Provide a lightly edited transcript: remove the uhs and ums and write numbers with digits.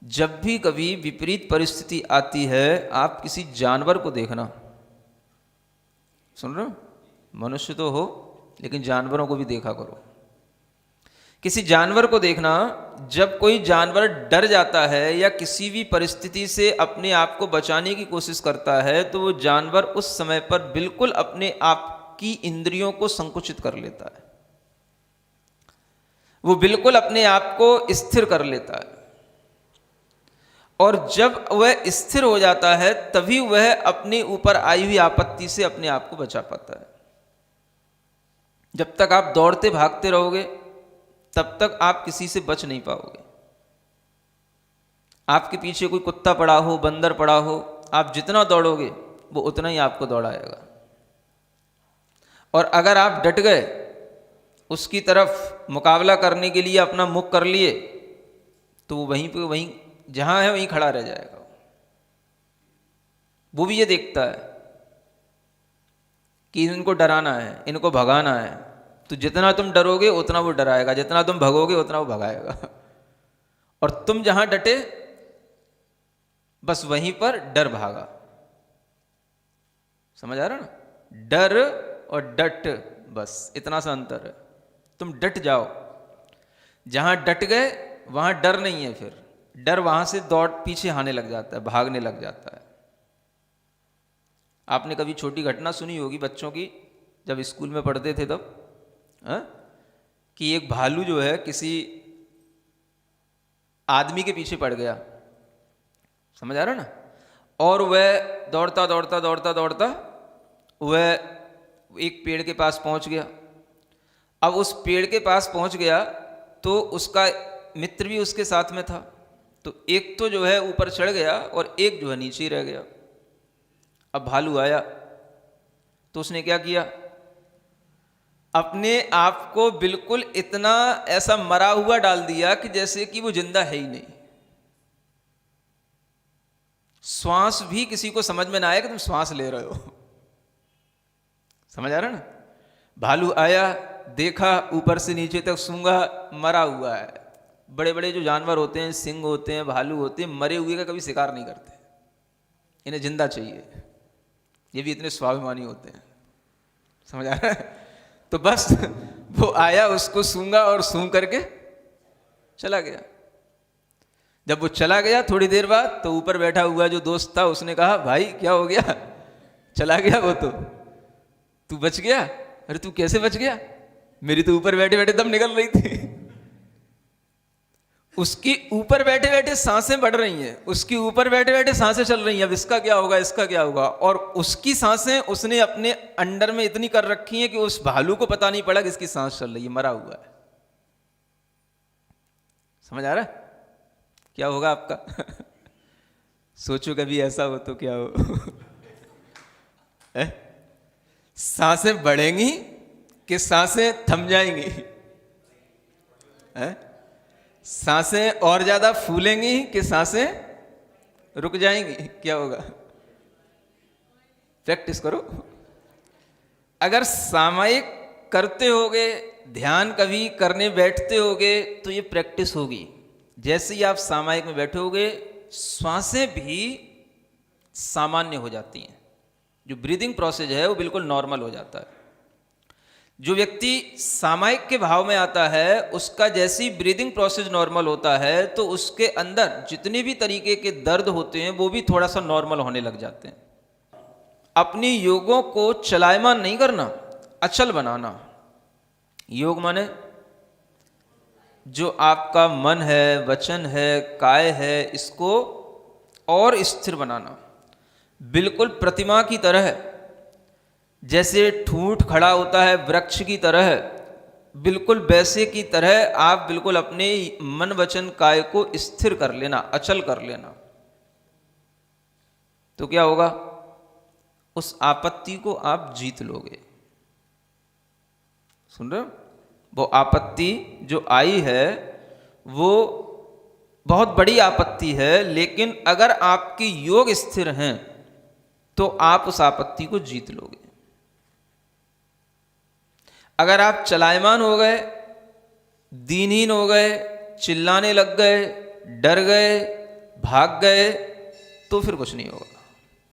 जब भी कभी विपरीत परिस्थिति आती है, आप किसी जानवर को देखना, सुन रहे हो, मनुष्य तो हो लेकिन जानवरों को भी देखा करो। किसी जानवर को देखना, जब कोई जानवर डर जाता है या किसी भी परिस्थिति से अपने आप को बचाने की कोशिश करता है, तो वो जानवर उस समय पर बिल्कुल अपने आप की इंद्रियों को संकुचित कर लेता है, वो बिल्कुल अपने आप को स्थिर कर लेता है। और जब वह स्थिर हो जाता है तभी वह अपने ऊपर आई हुई आपत्ति से अपने आप को बचा पाता है। जब तक आप दौड़ते भागते रहोगे तब तक आप किसी से बच नहीं पाओगे। आपके पीछे कोई कुत्ता पड़ा हो, बंदर पड़ा हो, आप जितना दौड़ोगे वो उतना ही आपको दौड़ाएगा। और अगर आप डट गए, उसकी तरफ मुकाबला करने के लिए अपना मुख कर लिए, तो वो वहीं पे वहीं जहां है वहीं खड़ा रह जाएगा। वो भी ये देखता है कि इनको डराना है, इनको भगाना है, तो जितना तुम डरोगे उतना वो डराएगा, जितना तुम भगोगे उतना वो भगाएगा। और तुम जहां डटे बस वहीं पर डर भागा। समझ आ रहा ना? डर और डट, बस इतना सा अंतर है। तुम डट जाओ, जहां डट गए वहां डर नहीं है, फिर डर वहां से दौड़ पीछे आने लग जाता है, भागने लग जाता है। आपने कभी छोटी घटना सुनी होगी बच्चों की, जब स्कूल में पढ़ते थे तब, कि एक भालू जो है किसी आदमी के पीछे पड़ गया। समझ आ रहा ना? और वह दौड़ता दौड़ता दौड़ता दौड़ता वह एक पेड़ के पास पहुंच गया। अब उस पेड़ के पास पहुंच गया तो उसका मित्र भी उसके साथ में था, तो एक तो जो है ऊपर चढ़ गया और एक जो है नीचे ही रह गया। अब भालू आया तो उसने क्या किया, अपने आप को बिल्कुल इतना ऐसा मरा हुआ डाल दिया कि जैसे कि वो जिंदा है ही नहीं। श्वास भी किसी को समझ में ना आया कि तुम श्वास ले रहे हो। समझ आ रहा ना? भालू आया, देखा ऊपर से नीचे तक सूंघा, मरा हुआ है। बड़े बड़े जो जानवर होते हैं, सिंह होते हैं, भालू होते हैं, मरे हुए का कभी शिकार नहीं करते, इन्हें जिंदा चाहिए। ये भी इतने स्वाभिमानी होते हैं। समझ आ रहा है? तो बस वो आया, उसको सूंघा और सूंघ करके चला गया। जब वो चला गया थोड़ी देर बाद, तो ऊपर बैठा हुआ जो दोस्त था उसने कहा, भाई क्या हो गया, चला गया वो तो, तू बच गया? अरे तू कैसे बच गया? मेरी तो ऊपर बैठे बैठे दम निकल रही थी। उसकी ऊपर बैठे बैठे सांसें बढ़ रही हैं, उसकी ऊपर बैठे बैठे सांसें चल रही हैं, अब इसका क्या होगा, इसका क्या होगा। और उसकी सांसें उसने अपने अंडर में इतनी कर रखी हैं कि उस भालू को पता नहीं पड़ा कि इसकी सांस चल रही है, मरा हुआ है। समझ आ रहा है क्या होगा आपका? सोचो कभी ऐसा हो तो क्या हो। सांसें बढ़ेंगी कि सांसें थम जाएंगी? सांसें और ज्यादा फूलेंगी कि सांसें रुक जाएंगी? क्या होगा? प्रैक्टिस करो। अगर सामायिक करते होगे, ध्यान कभी करने बैठते होगे, तो ये प्रैक्टिस होगी। जैसे ही आप सामायिक में बैठोगे, श्वासें भी सामान्य हो जाती हैं, जो ब्रीदिंग प्रोसेस है वो बिल्कुल नॉर्मल हो जाता है। जो व्यक्ति सामायिक के भाव में आता है, उसका जैसी ब्रीदिंग प्रोसेस नॉर्मल होता है, तो उसके अंदर जितने भी तरीके के दर्द होते हैं वो भी थोड़ा सा नॉर्मल होने लग जाते हैं। अपनी योगों को चलायमान नहीं करना, अचल बनाना। योग माने जो आपका मन है, वचन है, काय है, इसको और स्थिर बनाना, बिल्कुल प्रतिमा की तरह। जैसे ठूंठ खड़ा होता है वृक्ष की तरह, बिल्कुल वैसे की तरह आप बिल्कुल अपने मन वचन काय को स्थिर कर लेना, अचल कर लेना। तो क्या होगा? उस आपत्ति को आप जीत लोगे। सुन रहे हो? वो आपत्ति जो आई है वो बहुत बड़ी आपत्ति है, लेकिन अगर आपकी योग स्थिर हैं तो आप उस आपत्ति को जीत लोगे। अगर आप चलायमान हो गए, दीनहीन हो गए, चिल्लाने लग गए, डर गए, भाग गए तो फिर कुछ नहीं होगा।